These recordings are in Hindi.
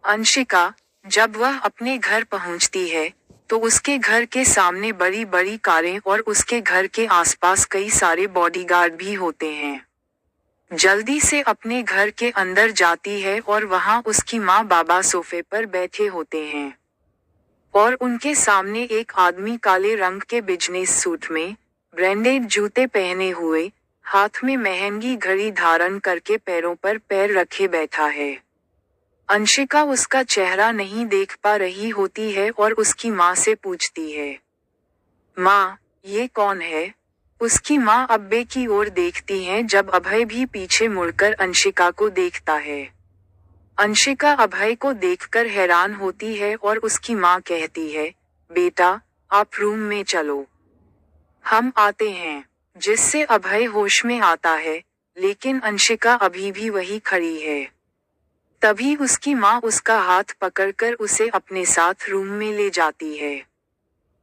अंशिका, जब वह अपने घर पहुंचती है, तो उसके घर के सामने बड़ी बड़ी कारें और उसके घर के आसपास कई सारे बॉडीगार्ड भी होते हैं। जल्दी से अपने घर के अंदर जाती है और वहां उसकी माँ बाबा सोफे पर बैठे होते हैं। और उनके सामने एक आदमी काले रंग के बिजनेस सूट में, ब्रांडेड जूते पहने हुए, हाथ में महंगी घड़ी धारण करके पैरों पर पैर रखे बैठा है। अंशिका उसका चेहरा नहीं देख पा रही होती है और उसकी माँ से पूछती है, माँ, ये कौन है? उसकी माँ अब्बे की ओर देखती हैं जब अभय भी पीछे मुड़कर अंशिका को देखता है। अंशिका अभय को देखकर हैरान होती है और उसकी माँ कहती है, बेटा, आप रूम में चलो, हम आते हैं। जिससे अभय होश में आता है, लेकिन अंशिका अभी भी वही खड़ी है। तभी उसकी माँ उसका हाथ पकड़कर उसे अपने साथ रूम में ले जाती है।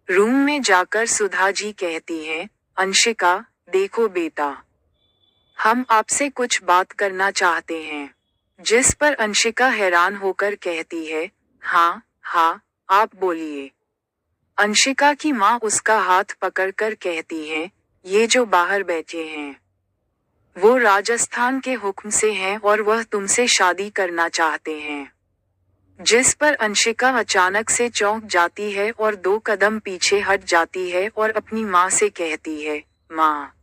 रूम में जाकर सुधा जी कहती हैं, अंशिका, देखो बेटा, हम आपसे कुछ बात करना चाहते हैं। जिस पर अंशिका हैरान होकर कहती है, हाँ हाँ, आप बोलिए। अंशिका की माँ उसका हाथ पकड़कर कहती है, ये जो बाहर बैठे हैं, वो राजस्थान के हुक्म से हैं और वह तुमसे शादी करना चाहते हैं। जिस पर अंशिका अचानक से चौंक जाती है और 2 कदम पीछे हट जाती है और अपनी माँ से कहती है, माँ,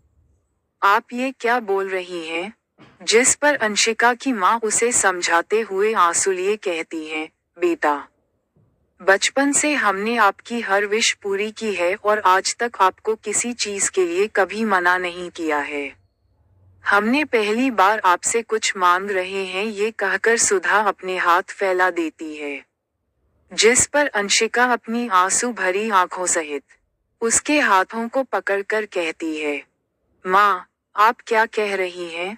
आप ये क्या बोल रही हैं? जिस पर अंशिका की माँ उसे समझाते हुए आंसू लिए कहती हैं, बेटा, बचपन से हमने आपकी हर विश पूरी की है और आज तक आपको किसी चीज के लिए कभी मना नहीं किया है। हमने पहली बार आपसे कुछ मांग रहे हैं, ये कहकर सुधा अपने हाथ फैला देती है। जिस पर अंशिका अपनी आंसू भरी आंखों सहित उसके हाथों को पकड़कर कहती है, माँ, आप क्या कह रही हैं?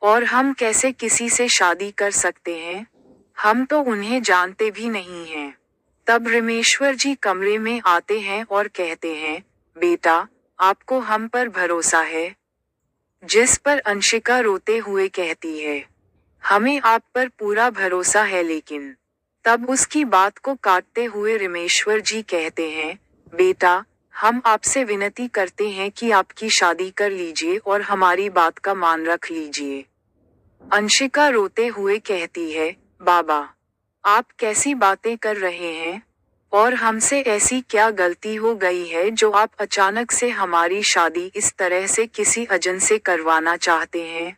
और हम कैसे किसी से शादी कर सकते हैं? हम तो उन्हें जानते भी नहीं हैं। तब रमेश्वर जी कमरे में आते हैं और कहते हैं, बेटा, आपको हम पर भरोसा है? जिस पर अंशिका रोते हुए कहती है, हमें आप पर पूरा भरोसा है, लेकिन तब उसकी बात को काटते हुए रमेश्वर जी कहते हैं, बेटा, हम आपसे विनती करते हैं कि आपकी शादी कर लीजिए और हमारी बात का मान रख लीजिए। अंशिका रोते हुए कहती है, बाबा, आप कैसी बातें कर रहे हैं? और हमसे ऐसी क्या गलती हो गई है जो आप अचानक से हमारी शादी इस तरह से किसी अजन से करवाना चाहते हैं?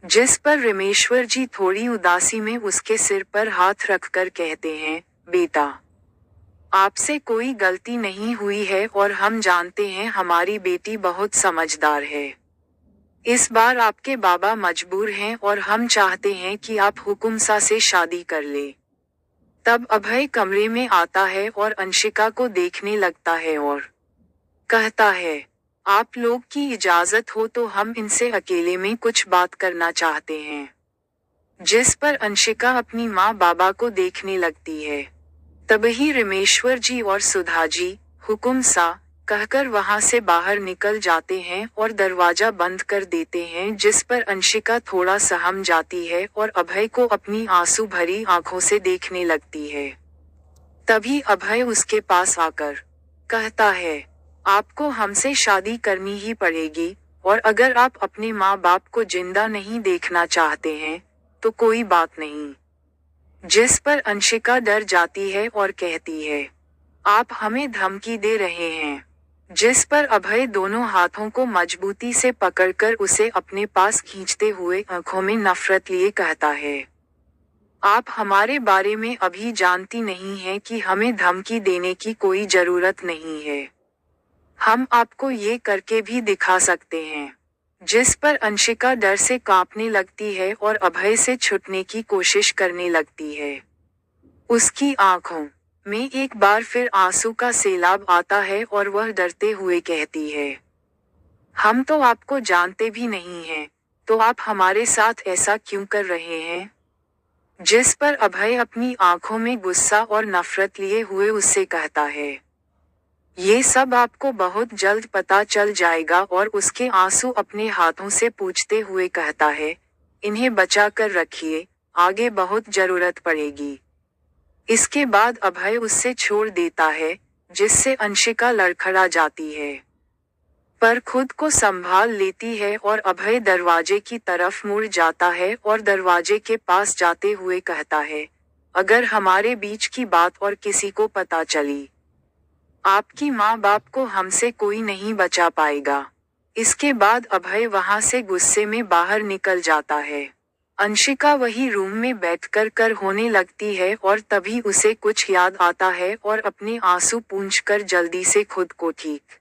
जिस पर रमेश्वर जी थोड़ी उदासी में उसके सिर पर हाथ रखकर कहते हैं, बेटा, आपसे कोई गलती नहीं हुई है और हम जानते हैं हमारी बेटी बहुत समझदार है। इस बार आपके बाबा मजबूर हैं और हम चाहते हैं कि आप हुकुमसा से शादी कर ले। तब अभय कमरे में आता है और अंशिका को देखने लगता है और कहता है, आप लोग की इजाजत हो तो हम इनसे अकेले में कुछ बात करना चाहते हैं। जिस पर अंशिका अपनी माँ बाबा को देखने लगती है। तभी रमेश्वर जी और सुधा जी, हुकुम सा, कहकर वहां से बाहर निकल जाते हैं और दरवाजा बंद कर देते हैं। जिस पर अंशिका थोड़ा सहम जाती है और अभय को अपनी आंसू भरी आंखों से देखने लगती है। तभी अभय उसके पास आकर कहता है, आपको हमसे शादी करनी ही पड़ेगी, और अगर आप अपने माँ बाप को जिंदा नहीं देखना चाहते हैं, तो कोई बात नहीं। जिस पर अंशिका डर जाती है और कहती है, आप हमें धमकी दे रहे हैं? जिस पर अभय दोनों हाथों को मजबूती से पकड़कर उसे अपने पास खींचते हुए आंखों में नफरत लिए कहता है, आप हमारे बारे में अभी जानती नहीं हैं कि हमें धमकी देने की कोई जरूरत नहीं है। हम आपको ये करके भी दिखा सकते हैं। जिस पर अंशिका डर से कांपने लगती है और अभय से छुटने की कोशिश करने लगती है। उसकी आंखों में एक बार फिर आंसू का सैलाब आता है और वह डरते हुए कहती है, हम तो आपको जानते भी नहीं हैं, तो आप हमारे साथ ऐसा क्यों कर रहे हैं? जिस पर अभय अपनी आंखों में गुस्सा और नफरत लिए हुए उससे कहता है, ये सब आपको बहुत जल्द पता चल जाएगा, और उसके आंसू अपने हाथों से पूछते हुए कहता है, इन्हें बचा कर रखिए, आगे बहुत जरूरत पड़ेगी। इसके बाद अभय उससे छोड़ देता है, जिससे अंशिका लड़खड़ा जाती है, पर खुद को संभाल लेती है और अभय दरवाजे की तरफ मुड़ जाता है और दरवाजे के पास जाते हुए कहता है, अगर हमारे बीच की बात और किसी को पता चली, आपकी माँ बाप को हमसे कोई नहीं बचा पाएगा। इसके बाद अभय वहां से गुस्से में बाहर निकल जाता है। अंशिका वही रूम में बैठकर होने लगती है और तभी उसे कुछ याद आता है और अपने आंसू पूंछकर जल्दी से खुद को ठीक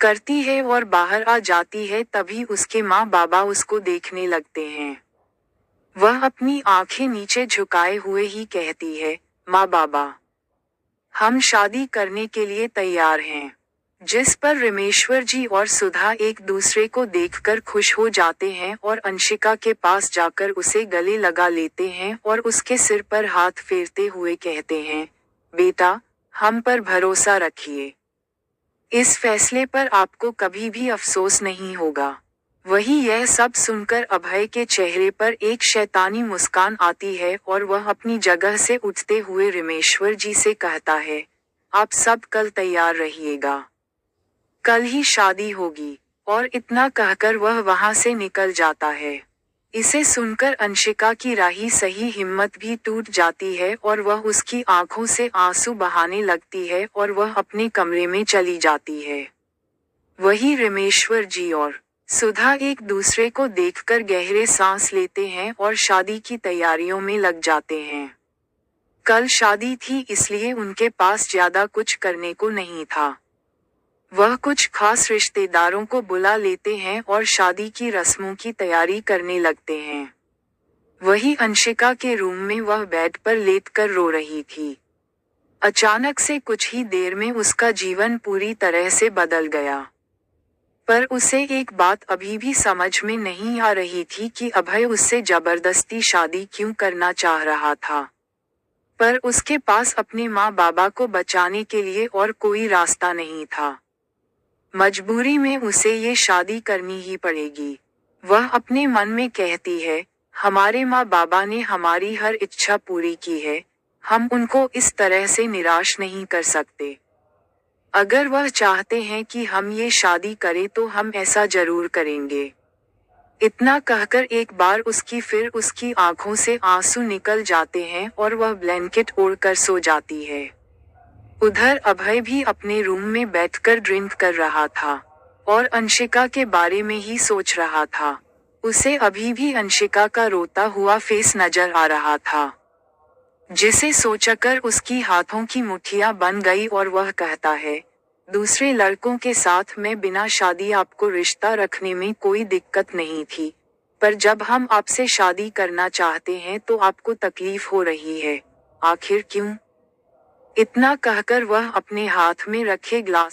करती है और बाहर आ जाती है। तभी उसके माँ बाबा उसको देखने लगते हैं। वह अपनी आंखें नीचे झुकाए हुए ही कहती है, माँ बाबा, हम शादी करने के लिए तैयार हैं। जिस पर रमेश्वर जी और सुधा एक दूसरे को देखकर खुश हो जाते हैं और अंशिका के पास जाकर उसे गले लगा लेते हैं और उसके सिर पर हाथ फेरते हुए कहते हैं, बेटा, हम पर भरोसा रखिए। इस फैसले पर आपको कभी भी अफसोस नहीं होगा। वही यह सब सुनकर अभय के चेहरे पर एक शैतानी मुस्कान आती है और वह अपनी जगह से उठते हुए रमेश्वर जी से कहता है, आप सब कल तैयार रहिएगा, कल ही शादी होगी। और इतना कहकर वह वहां से निकल जाता है। इसे सुनकर अंशिका की राही सही हिम्मत भी टूट जाती है और वह उसकी आंखों से आंसू बहाने लगती है और वह अपने कमरे में चली जाती है। वही रमेश्वर जी और सुधा एक दूसरे को देखकर गहरे सांस लेते हैं और शादी की तैयारियों में लग जाते हैं। कल शादी थी, इसलिए उनके पास ज्यादा कुछ करने को नहीं था। वह कुछ खास रिश्तेदारों को बुला लेते हैं और शादी की रस्मों की तैयारी करने लगते हैं। वही अंशिका के रूम में वह बेड पर लेटकर रो रही थी। अचानक से कुछ ही देर में उसका जीवन पूरी तरह से बदल गया। पर उसे एक बात अभी भी समझ में नहीं आ रही थी कि अभय उससे जबरदस्ती शादी क्यों करना चाह रहा था। पर उसके पास अपने माँ बाबा को बचाने के लिए और कोई रास्ता नहीं था। मजबूरी में उसे ये शादी करनी ही पड़ेगी। वह अपने मन में कहती है, हमारे माँ बाबा ने हमारी हर इच्छा पूरी की है, हम उनको इस तरह से निराश नहीं कर सकते। अगर वह चाहते हैं कि हम ये शादी करें तो हम ऐसा जरूर करेंगे। इतना कहकर एक बार उसकी आंखों से आंसू निकल जाते हैं और वह ब्लैंकेट ओढ़कर सो जाती है। उधर अभय भी अपने रूम में बैठकर ड्रिंक कर रहा था और अंशिका के बारे में ही सोच रहा था। उसे अभी भी अंशिका का रोता हुआ फेस नजर आ रहा था, जिसे सोचकर उसकी हाथों की मुट्ठियां बन गई और वह कहता है, दूसरे लड़कों के साथ मैं बिना शादी आपको रिश्ता रखने में कोई दिक्कत नहीं थी, पर जब हम आपसे शादी करना चाहते हैं तो आपको तकलीफ हो रही है। आखिर क्यों? इतना कहकर वह अपने हाथ में रखे ग्लास